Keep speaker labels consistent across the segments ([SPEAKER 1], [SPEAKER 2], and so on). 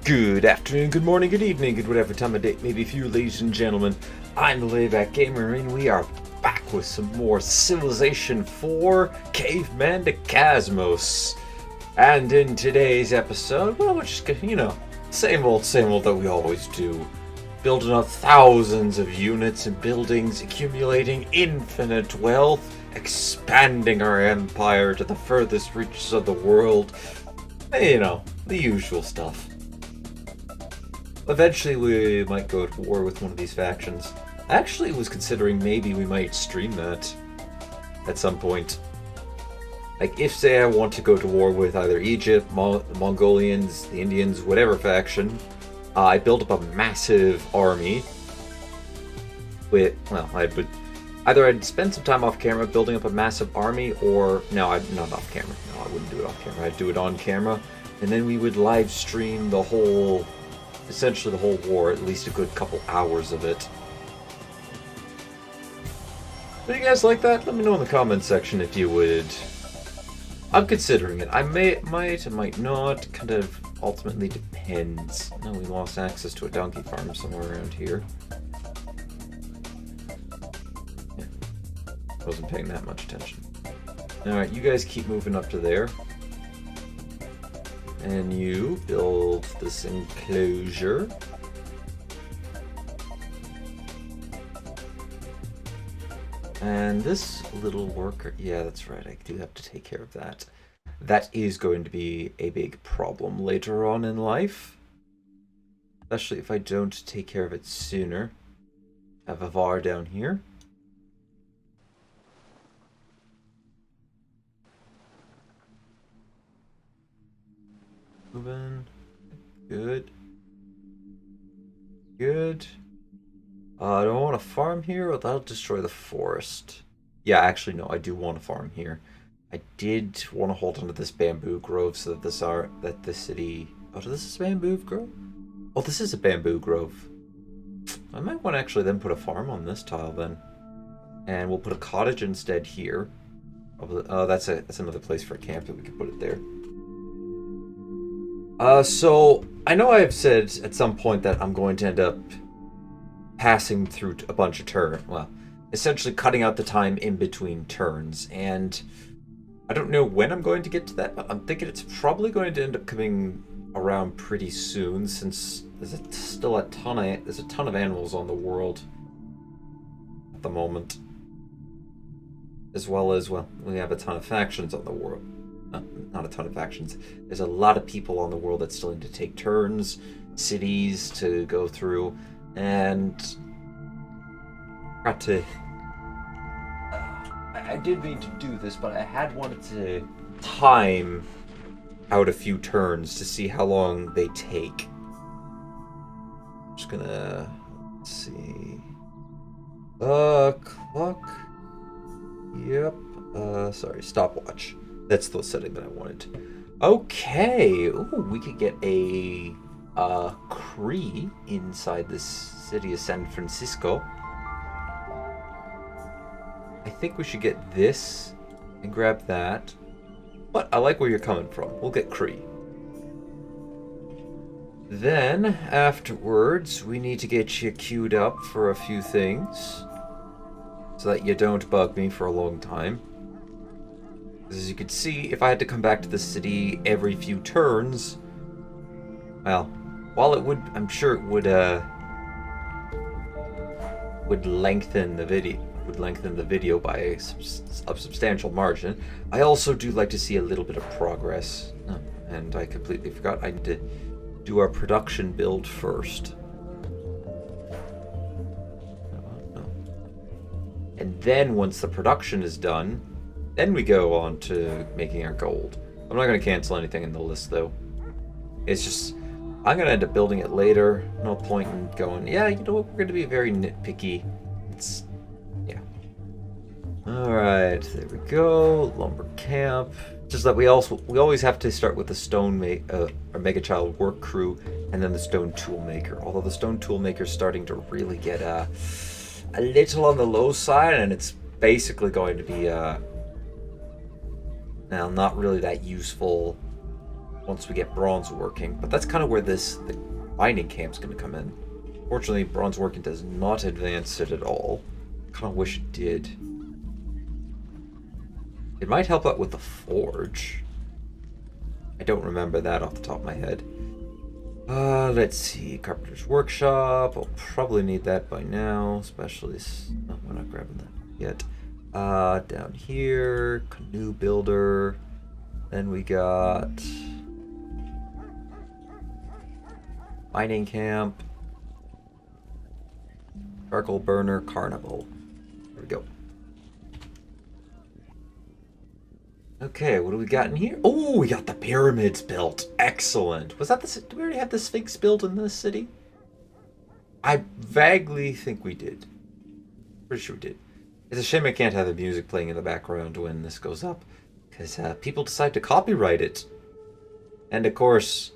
[SPEAKER 1] Good afternoon, good morning, good evening, good whatever time of day it may be for you, ladies and gentlemen. I'm the Layback Gamer, and we are back with some more Civilization 4 Cavemen to Cosmos. And in today's episode, well, we're just gonna, same old that we always do. Building up thousands of units and buildings, accumulating infinite wealth, expanding our empire to the furthest reaches of the world. The usual stuff. Eventually we might go to war with one of these factions. I actually was considering maybe we might stream that at some point. Like, if, say, I want to go to war with either Egypt, the Mongolians, the Indians, whatever faction, I build up a massive army with, well, I'd spend some time off camera building up a massive army, or, no, not off camera. No, I wouldn't do it off camera. I'd do it on camera, and then we would live stream essentially the whole war, at least a good couple hours of it. Do you guys like that? Let me know in the comments section if you would. I'm considering it. I might not. Kind of ultimately depends. No, we lost access to a donkey farm somewhere around here. Yeah. Wasn't paying that much attention. Alright, you guys keep moving up to there. And you build this enclosure. And this little worker, yeah, that's right, I do have to take care of that. That is going to be a big problem later on in life. Especially if I don't take care of it sooner. I have a VAR down here. Moving. Good. Good. Do I want to farm here, or that'll destroy the forest? Yeah, actually, no, I do want to farm here. I did want to hold onto this bamboo grove so that the city... Oh, this is a bamboo grove? Oh, this is a bamboo grove. I might want to actually then put a farm on this tile then. And we'll put a cottage instead here. Oh, that's another place for a camp that we could put it there. So, I know I've said at some point that I'm going to end up passing through a bunch of turns. Well, essentially cutting out the time in between turns. And I don't know when I'm going to get to that, but I'm thinking it's probably going to end up coming around pretty soon, since there's still a ton of animals on the world at the moment. As well as, well, we have a ton of factions on the world. Not a ton of factions. There's a lot of people on the world that still need to take turns, cities to go through, and I did mean to do this, but I had wanted to time out a few turns to see how long they take. I'm just gonna, let's see. Clock. Yep. Sorry, stopwatch. That's the setting that I wanted. Okay. Ooh, we could get a Cree inside this city of San Francisco. I think we should get this and grab that. But I like where you're coming from. We'll get Cree. Then, afterwards, we need to get you queued up for a few things, so that you don't bug me for a long time. As you can see, if I had to come back to the city every few turns, well, while it would, I'm sure it would lengthen the video by a substantial margin. I also do like to see a little bit of progress. Oh, and I completely forgot I need to do our production build first. And then once the production is done, then we go on to making our gold. I'm not going to cancel anything in the list, though. It's just, I'm going to end up building it later. No point in going, yeah, you know what, we're going to be very nitpicky. It's, yeah. Alright, there we go. Lumber camp. Just that we always have to start with the our Mega Child work crew, and then the stone tool maker. Although the stone tool maker is starting to really get a little on the low side, and it's basically going to be now not really that useful once we get bronze working. But that's kind of where the mining camp's going to come in. Fortunately, bronze working does not advance it at all. Kind of wish it did. It might help out with the forge. I don't remember that off the top of my head. Let's see. Carpenter's workshop. I'll probably need that by now, especially. No, we're not grabbing that yet. Down here, canoe builder. Then we got mining camp, charcoal burner, carnival. There we go. Okay, what do we got in here? Oh, we got the pyramids built. Excellent. Was that the? Do we already have the Sphinx built in this city? I vaguely think we did. Pretty sure we did. It's a shame I can't have the music playing in the background when this goes up, because people decide to copyright it. And of course,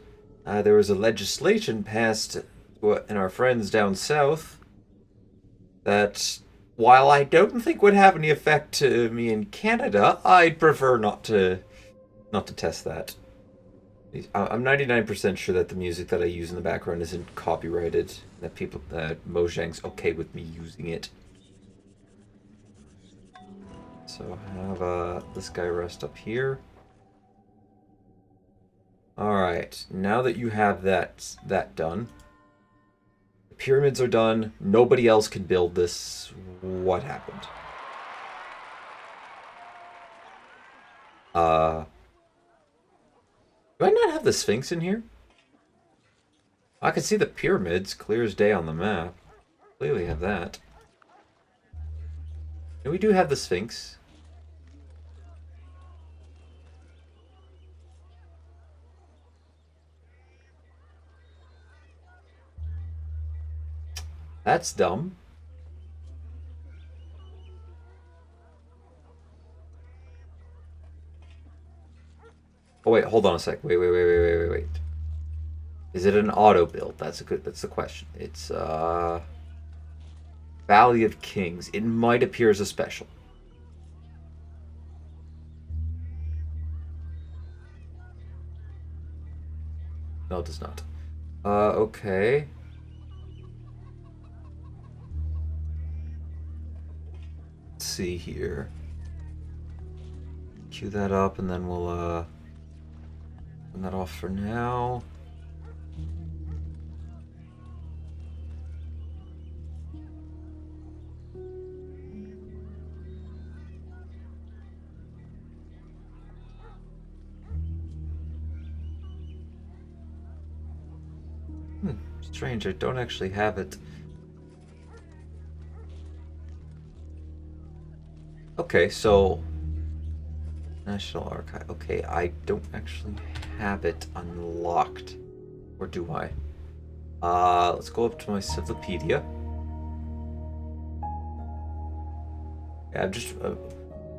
[SPEAKER 1] there was a legislation passed in our friends down south that, while I don't think would have any effect to me in Canada, I'd prefer not to test that. I'm 99% sure that the music that I use in the background isn't copyrighted. That Mojang's okay with me using it. So have this guy rest up here. Alright, now that you have that done, the pyramids are done, nobody else can build this. What happened? Do I not have the Sphinx in here? I can see the pyramids clear as day on the map. Clearly have that. And we do have the Sphinx. That's dumb. Oh wait, hold on a sec. Wait. Is it an auto build? That's the question. It's Valley of Kings. It might appear as a special. No, it does not. Okay. Let's see here. Cue that up and then we'll turn that off for now. Strange, I don't actually have it. Okay, so National Archive. Okay, I don't actually have it unlocked. Or do I? Let's go up to my Civilopedia. Yeah, I'm just...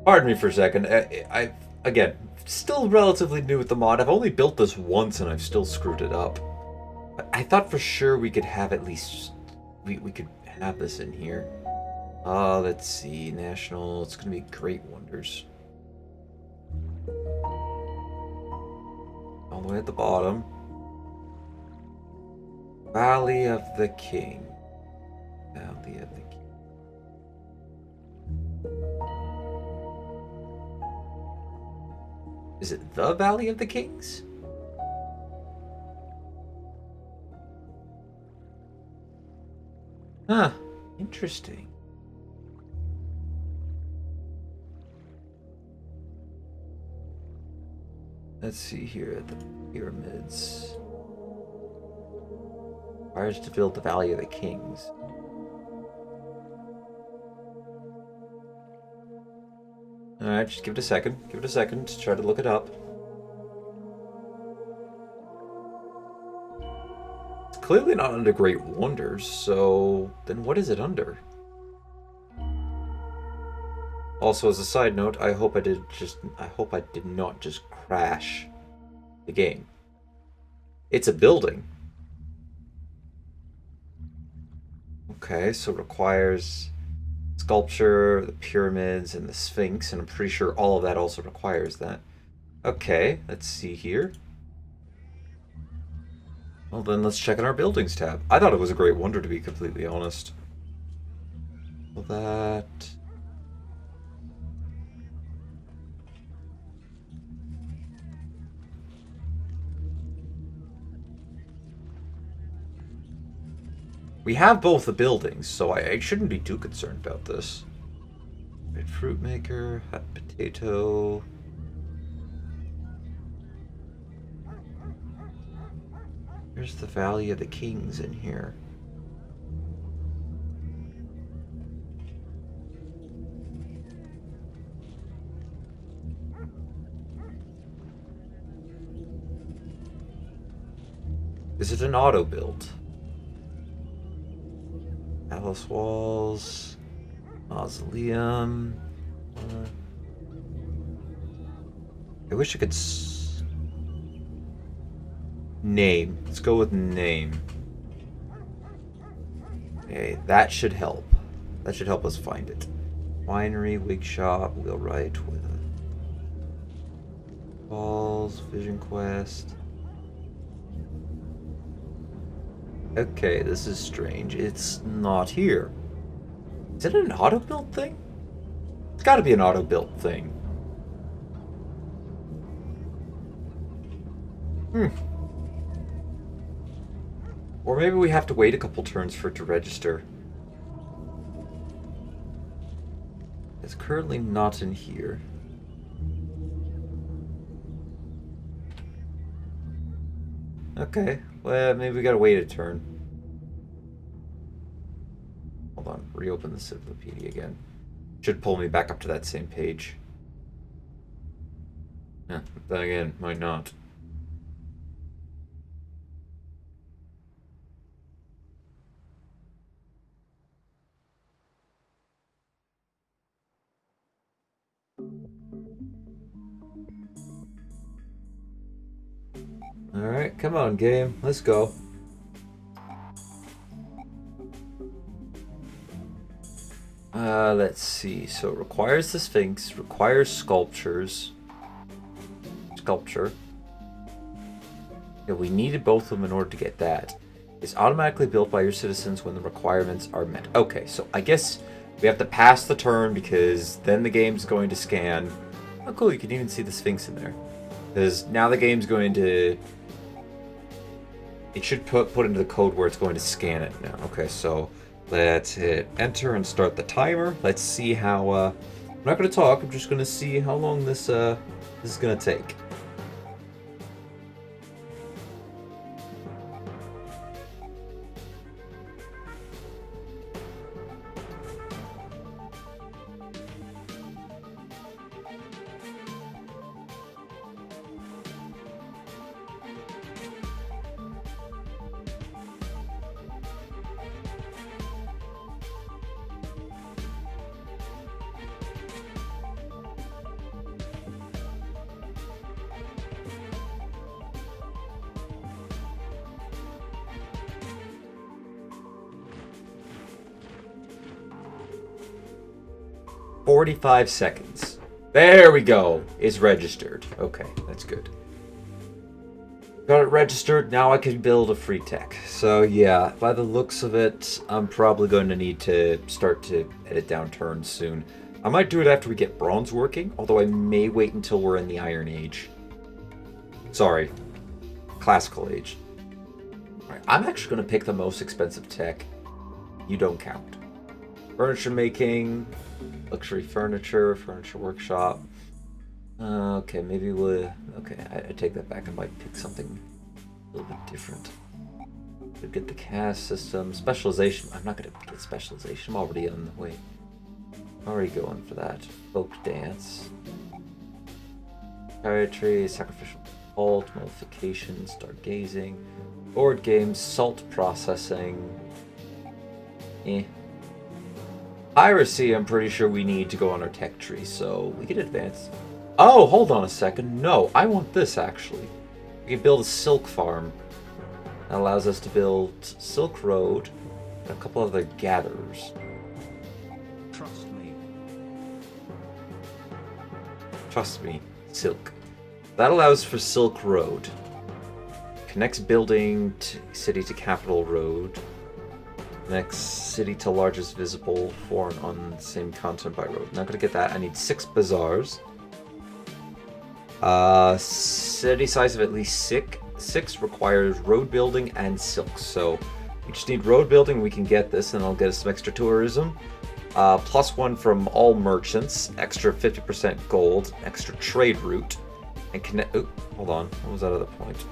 [SPEAKER 1] pardon me for a second. I again, still relatively new with the mod. I've only built this once and I've still screwed it up. But I thought for sure we could have at least... We could have this in here. Let's see. National... It's gonna be Great Wonders. All the way at the bottom. Valley of the King. Valley of the King. Is it the Valley of the Kings? Huh. Interesting. Let's see here, the pyramids. Requires to build the Valley of the Kings. Alright, just give it a second. Give it a second to try to look it up. It's clearly not under Great Wonders, so then what is it under? Also, as a side note, I hope I did not just crash the game. It's a building. Okay, so it requires sculpture, the pyramids, and the Sphinx, and I'm pretty sure all of that also requires that. Okay, let's see here. Well, then let's check in our buildings tab. I thought it was a great wonder, to be completely honest. Well, that... We have both the buildings, so I shouldn't be too concerned about this. Red fruit maker, hot potato... Here's the Valley of the Kings in here. Is it an auto build? Palace walls, mausoleum. I wish I could. Name. Let's go with name. Okay, that should help. That should help us find it. Winery, wig shop, wheelwright, with Falls, Vision Quest. Okay, this is strange. It's not here. Is it an auto-built thing? It's gotta be an auto-built thing. Or maybe we have to wait a couple turns for it to register. It's currently not in here. Okay, well, maybe we gotta wait a turn. Hold on, reopen the Cyclopedia again. Should pull me back up to that same page. Yeah, then again, might not. Alright, come on, game. Let's go. Let's see. So it requires the Sphinx, requires sculpture. Yeah, we needed both of them in order to get that. It's automatically built by your citizens when the requirements are met. Okay, so I guess we have to pass the turn because then the game's going to scan. Oh, cool, you can even see the Sphinx in there. Because now the game's going to... It should put into the code where it's going to scan it now. Okay, so let's hit enter and start the timer. Let's see how... I'm not going to talk, I'm just going to see how long this is going to take. $45 seconds. There we go. It's registered. Okay, that's good. Got it registered. Now I can build a free tech. So yeah, by the looks of it, I'm probably going to need to start to edit down turns soon. I might do it after we get bronze working, although I may wait until we're in the Iron Age. Sorry, Classical Age. Alright, I'm actually going to pick the most expensive tech. You don't count. Furniture making... Luxury furniture workshop. Okay, maybe we'll... Okay, I take that back. I might pick something a little bit different. Could get the caste system. Specialization. I'm not going to get specialization. I'm already on the way. Already going for that. Folk dance. Poetry, sacrificial cult, modification, stargazing. Board games, salt processing. Piracy, I'm pretty sure we need to go on our tech tree, so we can advance. Oh, hold on a second. No, I want this, actually. We can build a silk farm. That allows us to build Silk Road and a couple other gatherers.
[SPEAKER 2] Trust me.
[SPEAKER 1] Trust me, Silk. That allows for Silk Road. Connects building to city to capital road. Connects city to largest visible foreign on the same continent by road. Not gonna get that. I need 6 bazaars. City size of at least 6 requires road building and silk. So we just need road building. We can get this, and I'll get us some extra tourism. +1 from all merchants. Extra 50% gold. Extra trade route. And connect. Oh, hold on. What was that other point?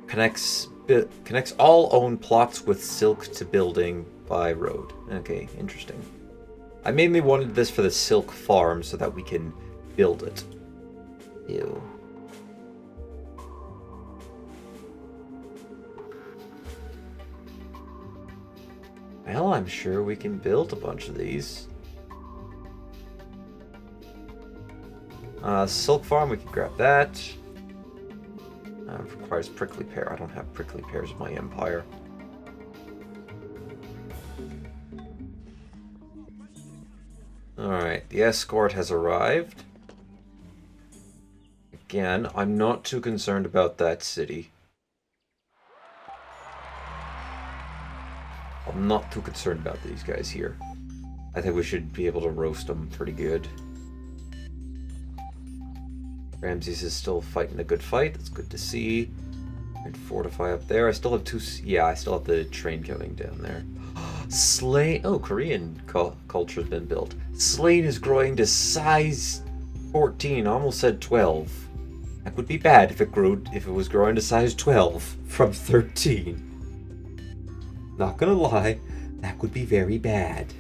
[SPEAKER 1] Connects all owned plots with silk to building by road. Okay, interesting. I mainly wanted this for the silk farm so that we can build it. Ew. Well, I'm sure we can build a bunch of these. Silk farm, we can grab that. Requires prickly pear. I don't have prickly pears in my empire. Alright, the escort has arrived. Again, I'm not too concerned about that city. I'm not too concerned about these guys here. I think we should be able to roast them pretty good. Ramses is still fighting a good fight. That's good to see. And fortify up there. I still have I still have the train coming down there. Slain. Oh, Korean culture's been built. Slain is growing to size 14. I almost said 12. That would be bad if it was growing to size 12 from 13. Not gonna lie, that would be very bad.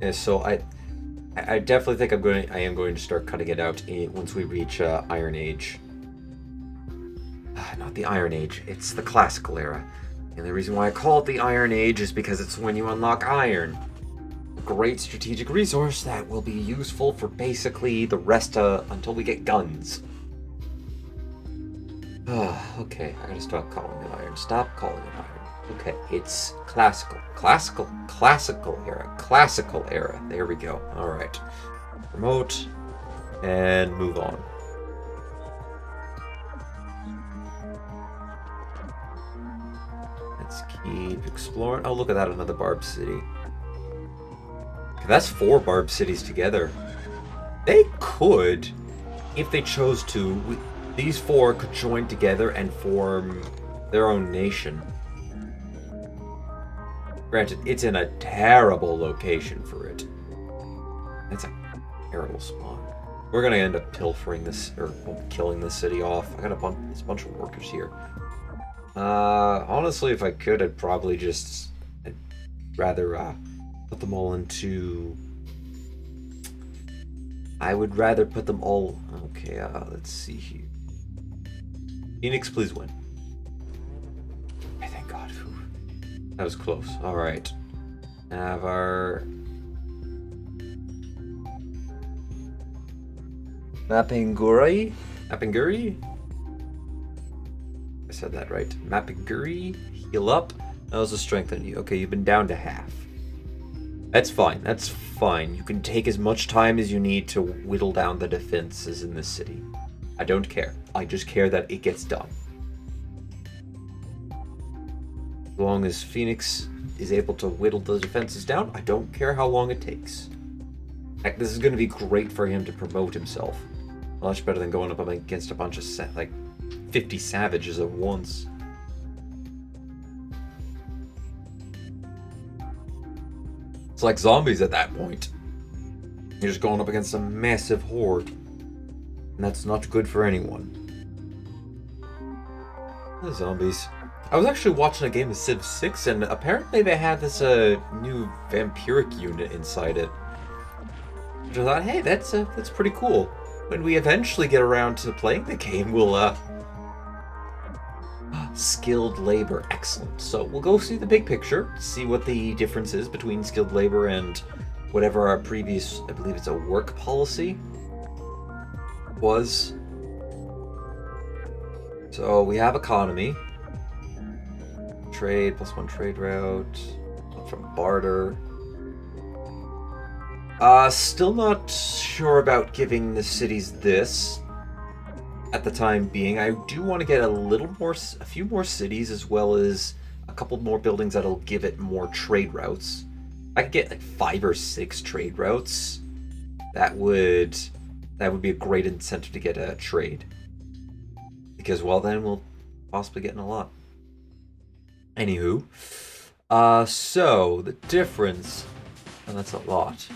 [SPEAKER 1] Yeah, so I definitely think I am going to start cutting it out once we reach Iron Age. Not the Iron Age, it's the Classical Era. And the reason why I call it the Iron Age is because it's when you unlock iron. A great strategic resource that will be useful for basically the rest until we get guns. Okay, I gotta stop calling it iron. Stop calling it iron. Okay, it's classical era. There we go. All right, promote and move on. Let's keep exploring. Oh, look at that, another Barb City. Okay, that's 4 Barb Cities together. They could, if they chose to, these 4 could join together and form their own nation. Granted, it's in a terrible location for it. That's a terrible spawn. We're gonna end up pilfering this, or killing this city off. I got a bunch of workers here. Honestly, if I could, I'd probably I'd rather put them all into... I would rather put them all... Okay, let's see here. Phoenix, please win. Thank God. That was close. Alright. Have our... Mapinguri? I said that right. Mapinguri, heal up. That was a strengthen you. Okay, you've been down to half. That's fine. That's fine. You can take as much time as you need to whittle down the defenses in this city. I don't care. I just care that it gets done. As long as Fenix is able to whittle the defenses down, I don't care how long it takes. Heck, this is going to be great for him to promote himself. Much better than going up against a bunch of 50 savages at once. It's like zombies at that point. You're just going up against a massive horde. And that's not good for anyone. The zombies. I was actually watching a game of Civ 6, and apparently they had this new vampiric unit inside it. Which I thought, hey, that's pretty cool. When we eventually get around to playing the game, we'll skilled labor, excellent. So we'll go see the big picture, see what the difference is between skilled labor and whatever our previous, I believe it's a work policy, was. So we have economy. Trade, +1 trade route. From barter. Still not sure about giving the cities this at the time being. I do want to get a few more cities, as well as a couple more buildings that'll give it more trade routes. I could get like 5 or 6 trade routes. That would be a great incentive to get a trade. Because, well, then we'll possibly get in a lot. Anywho, so the difference, and that's a lot.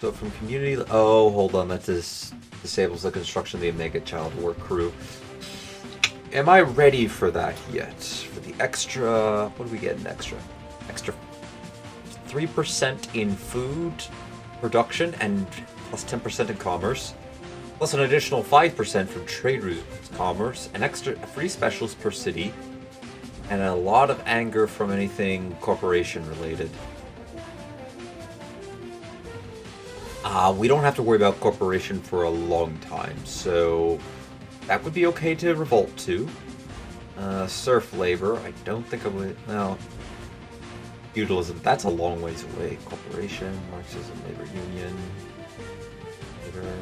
[SPEAKER 1] So from community, oh, hold on, that disables the construction of the Omega Child War Crew. Am I ready for that yet? For the extra, what do we get in extra? Extra 3% in food production and plus 10% in commerce. Plus an additional 5% from trade routes commerce, an extra free specials per city, and a lot of anger from anything corporation related. We don't have to worry about corporation for a long time, so that would be okay to revolt to. Serf labor, I don't think I would. No. Feudalism, that's a long ways away. Corporation, Marxism, labor union. Labor.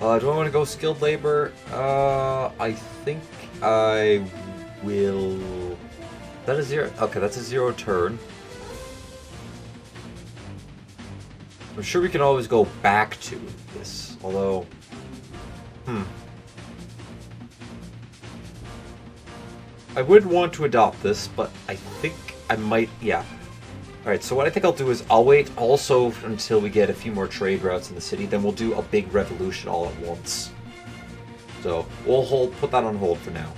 [SPEAKER 1] Do I want to go skilled labor? I think I will. Is that a 0? Okay, that's a 0 turn. I'm sure we can always go back to this, although, I would want to adopt this, but I think I might, yeah. Alright, so what I think I'll do is I'll wait also until we get a few more trade routes in the city, then we'll do a big revolution all at once. So, we'll put that on hold for now.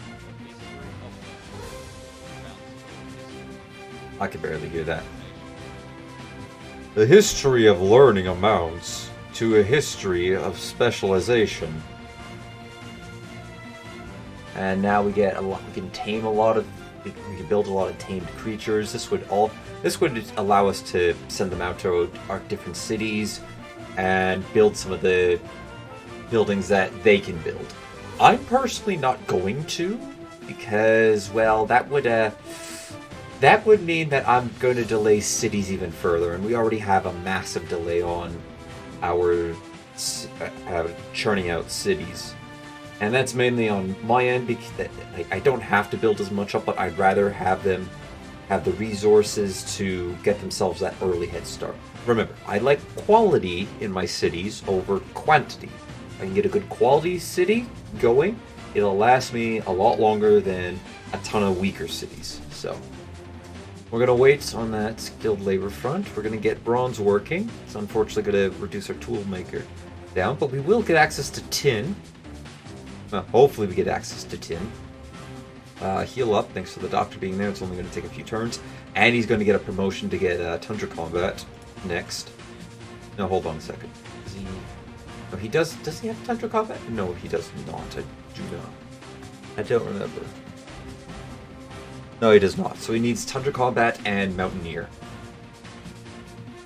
[SPEAKER 1] I can barely hear that. The history of learning amounts to a history of specialization. And now we get a lot. We can tame a lot of. We can build a lot of tamed creatures. This would allow us to send them out to our different cities and build some of the buildings that they can build. I'm personally not going to, because, well, that would mean that I'm going to delay cities even further, and we already have a massive delay on our churning out cities. And that's mainly on my end, because I don't have to build as much up, but I'd rather have them have the resources to get themselves that early head start. Remember, I like quality in my cities over quantity. If I can get a good quality city going, it'll last me a lot longer than a ton of weaker cities. So we're going to wait on that skilled labor front. We're going to get bronze working. It's unfortunately going to reduce our tool maker down, but we will get access to tin. Well, hopefully we get access to tin. Heal up, thanks to the doctor being there. It's only going to take a few turns. And he's going to get a promotion to get Tundra Combat next. No, hold on a second. Does he... No, he does. Does he have Tundra Combat? No, he does not. I do not. I don't remember. No, he does not. So he needs Tundra Combat and Mountaineer.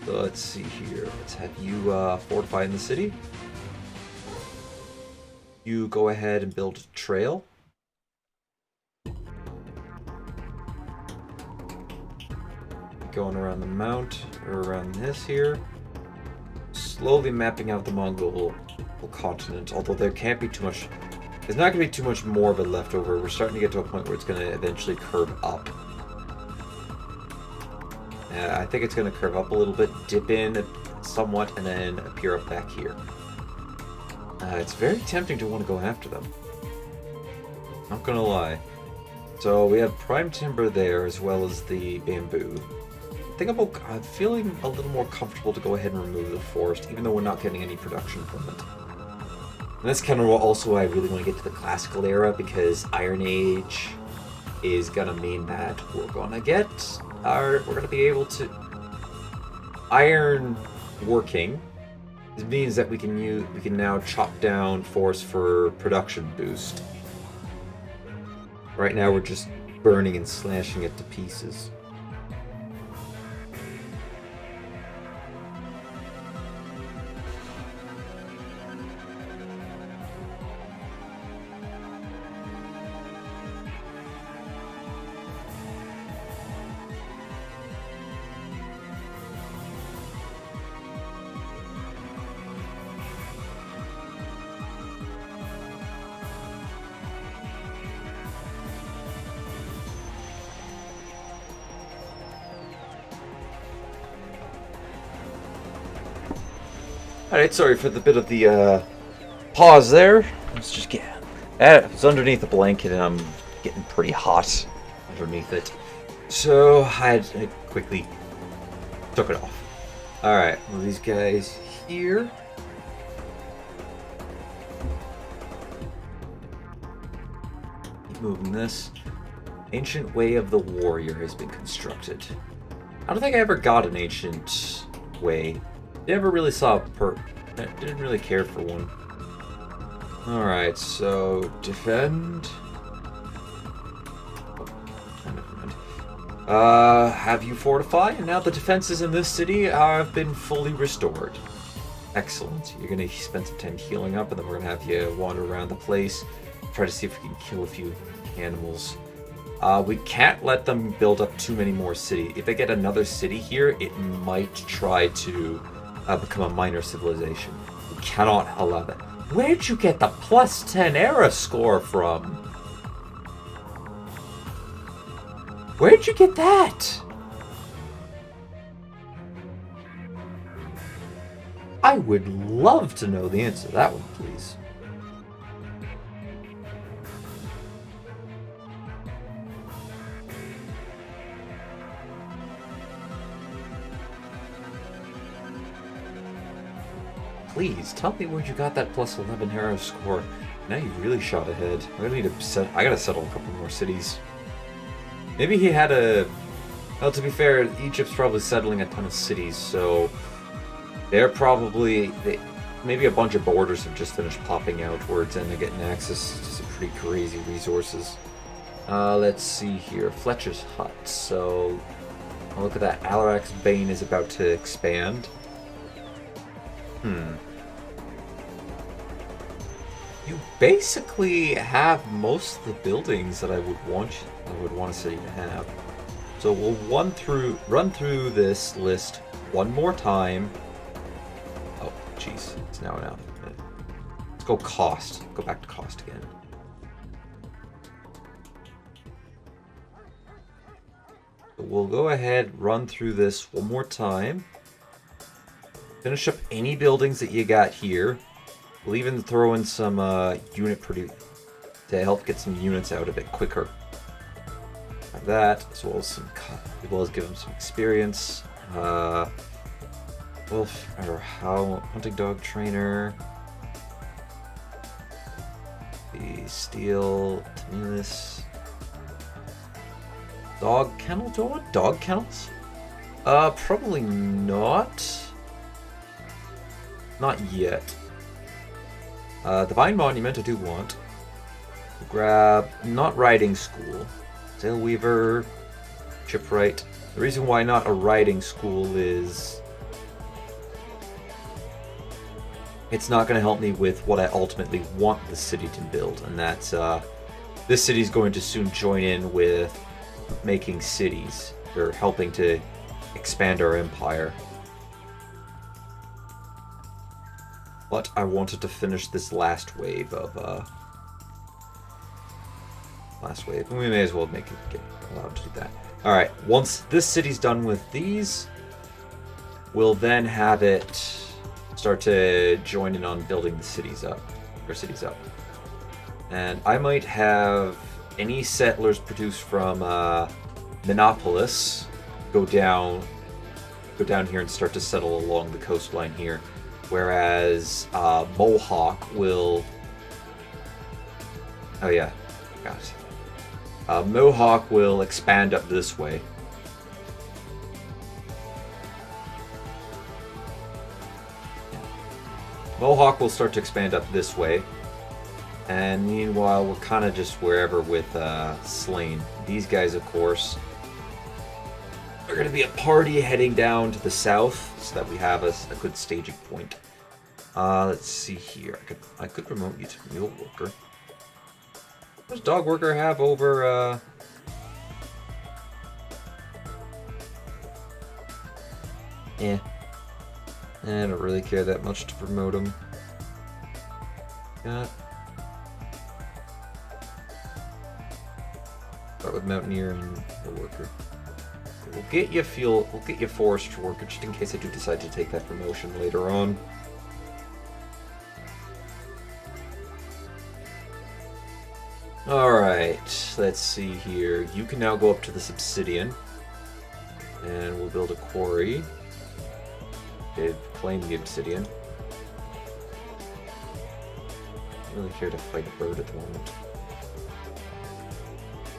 [SPEAKER 1] So let's see here. Let's have you fortify in the city. You go ahead and build a trail. Going around the mount, or around this here. Slowly mapping out the Mongol continent, although there can't be too much. There's not going to be too much more of it left over. We're starting to get to a point where it's going to eventually curve up. I think it's going to curve up a little bit, dip in somewhat, and then appear up back here. It's very tempting to want to go after them. Not going to lie. So we have prime timber there, as well as the bamboo. I think I'm feeling a little more comfortable to go ahead and remove the forest, even though we're not getting any production from it. And that's kind of also why I really want to get to the classical era, because Iron Age is gonna mean that we're gonna be able to iron working. It means that we can now chop down forest for production boost. Right now we're just burning and slashing it to pieces. Alright, sorry for the bit of the pause there. Let's just get... It was underneath the blanket and I'm getting pretty hot underneath it. So I quickly took it off. Alright, well, these guys here. Keep moving this. Ancient Way of the Warrior has been constructed. I don't think I ever got an Ancient Way. Never really saw didn't really care for one. Alright, so defend. Have you fortify? And now the defenses in this city have been fully restored. Excellent. You're gonna spend some time healing up, and then we're gonna have you wander around the place, try to see if we can kill a few animals. We can't let them build up too many more cities. If they get another city here, it might try to become a minor civilization. We cannot allow that. Where'd you get the +10 era score from? Where'd you get that? I would love to know the answer to that one, please. Please, tell me where you got that +11 hero score. Now you really shot ahead. I gotta settle a couple more cities. Maybe he had a... Well, to be fair, Egypt's probably settling a ton of cities, so... They're probably... Maybe a bunch of borders have just finished popping outwards and they're getting access to some pretty crazy resources. Let's see here. Fletcher's Hut. So... Look at that. Alarak's Bane is about to expand. You basically have most of the buildings that I would want a city to have. So we'll run through this list one more time. Oh, jeez, it's now out. Let's go cost. Go back to cost again. So we'll go ahead, run through this one more time. Finish up any buildings that you got here. We'll even throw in some unit to help get some units out a bit quicker. Have that, as well as give them some experience. Wolf or hunting dog trainer. The steel, Tamilus. Dog kennel? Do I want dog kennels? Probably not. Not yet. Divine Monument I do want. We'll grab not riding school. Sailweaver, Shipwright. The reason why not a riding school is it's not going to help me with what I ultimately want the city to build, and that's this city is going to soon join in with making cities or helping to expand our empire. But I wanted to finish this last wave of and we may as well get allowed to do that. Alright, once this city's done with these, we'll then have it start to join in on building the cities up. And I might have any settlers produced from Minopolis go down here and start to settle along the coastline here. Whereas Mohawk will... Oh yeah, got it. Mohawk will expand up this way. Mohawk will start to expand up this way. And meanwhile, we're kind of just wherever with Slain. These guys, of course, are going to be a party heading down to the south so that we have a good staging point. Let's see here. I could promote you to Mule Worker. What does Dog Worker have over... I don't really care that much to promote him. Got... Start with Mountaineer and the Worker. We'll get you Forest Worker just in case I do decide to take that promotion later on. Alright, let's see here. You can now go up to this obsidian. And we'll build a quarry. Okay, claim the obsidian. I don't really care to fight a bird at the moment.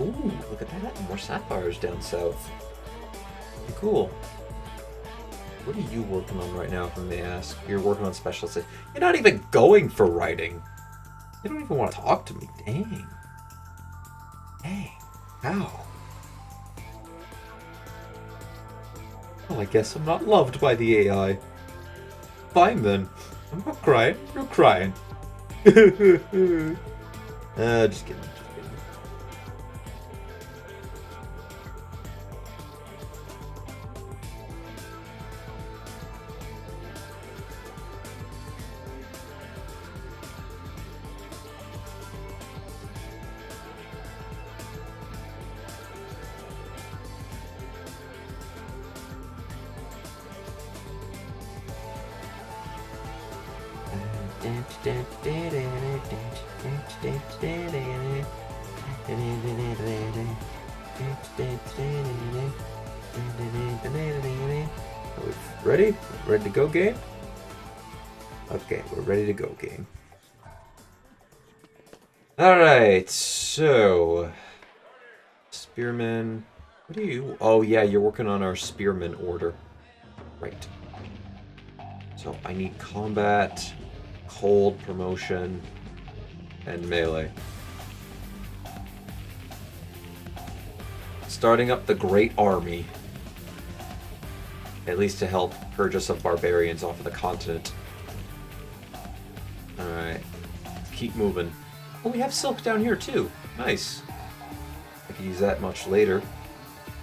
[SPEAKER 1] Ooh, look at that. More sapphires down south. Pretty cool. What are you working on right now, if I may ask? You're working on specialists. You're not even going for writing. You don't even want to talk to me. Dang. Dang. How? Well, I guess I'm not loved by the AI. Fine then. I'm not crying. You're crying. Just kidding. Just kidding. Ready? Ready to go, game? Okay, we're ready to go, game. Alright, so... Spearman... What are you... Oh, yeah, you're working on our Spearman order. Right. So, I need combat, cold promotion, and melee. Starting up the Great Army. At least to help purge us of barbarians off of the continent. Alright. Keep moving. Oh, we have silk down here too. Nice. I could use that much later.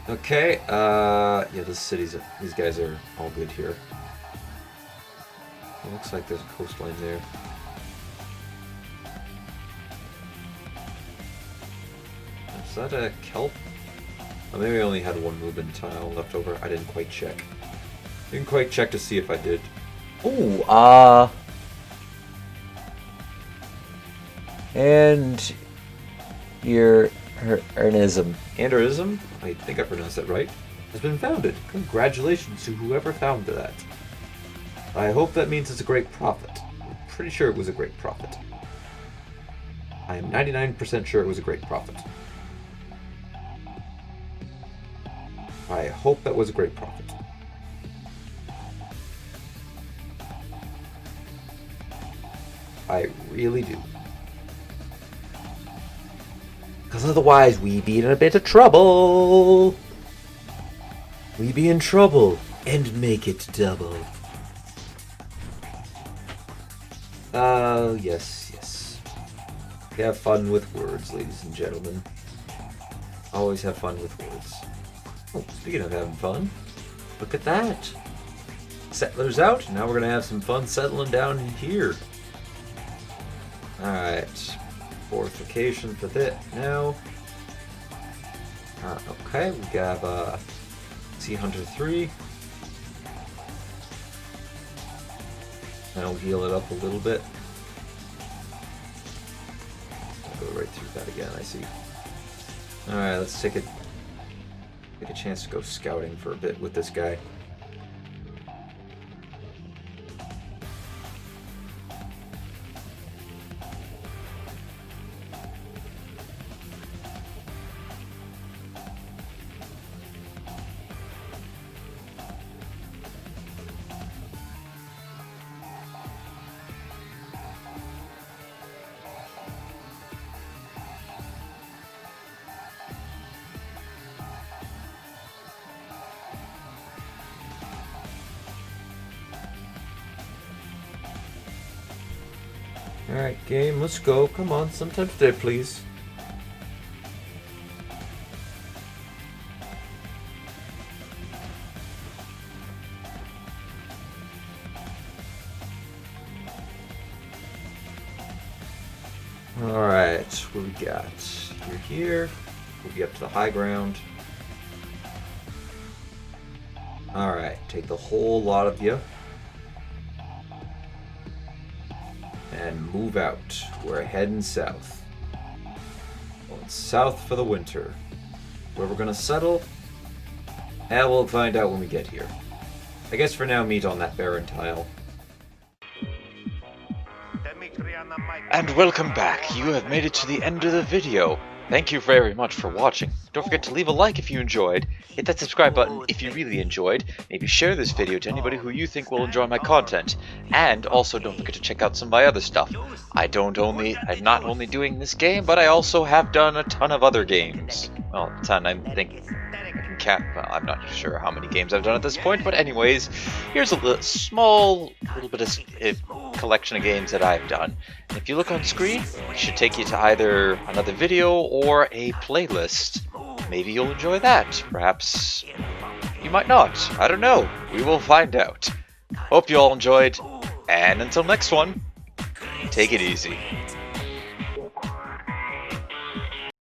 [SPEAKER 1] Okay, yeah, these guys are all good here. It looks like there's a coastline there. Is that a kelp? Oh, maybe I only had one movement tile left over. I didn't quite check. Didn't quite check to see if I did.
[SPEAKER 3] Ooh, and your Ernism.
[SPEAKER 1] Anderism, I think I pronounced that right, has been founded. Congratulations to whoever founded that. I hope that means it's a great prophet. I'm pretty sure it was a great prophet. I am 99% sure it was a great prophet. I hope that was a great prophet. I really do. Because otherwise we be in a bit of trouble. We be in trouble and make it double. Yes. Have fun with words, ladies and gentlemen. Always have fun with words. Oh, speaking of having fun, look at that. Settlers out. Now we're going to have some fun settling down here. Alright. Fortification for that now. Okay, we got Sea Hunter 3. That'll heal it up a little bit. I'll go right through that again, I see. Alright, let's take a chance to go scouting for a bit with this guy. Alright, game, let's go. Come on, sometime today, please. Alright, what we got? You're here. We'll be up to the high ground. Alright, take the whole lot of you. And move out. We're heading south. south for the winter. Where we're gonna settle? We'll find out when we get here. I guess for now, meet on that barren tile.
[SPEAKER 3] And welcome back. You have made it to the end of the video. Thank you very much for watching. Don't forget to leave a like if you enjoyed, hit that subscribe button if you really enjoyed, maybe share this video to anybody who you think will enjoy my content, and also don't forget to check out some of my other stuff. I'm not only doing this game, but I also have done a ton of other games. Well, a ton, I think. Well, I'm not sure how many games I've done at this point, but anyways, here's a small little bit of collection of games that I've done. And if you look on screen, it should take you to either another video or a playlist. Maybe you'll enjoy that. Perhaps you might not. I don't know. We will find out. Hope you all enjoyed, and until next one, take it easy.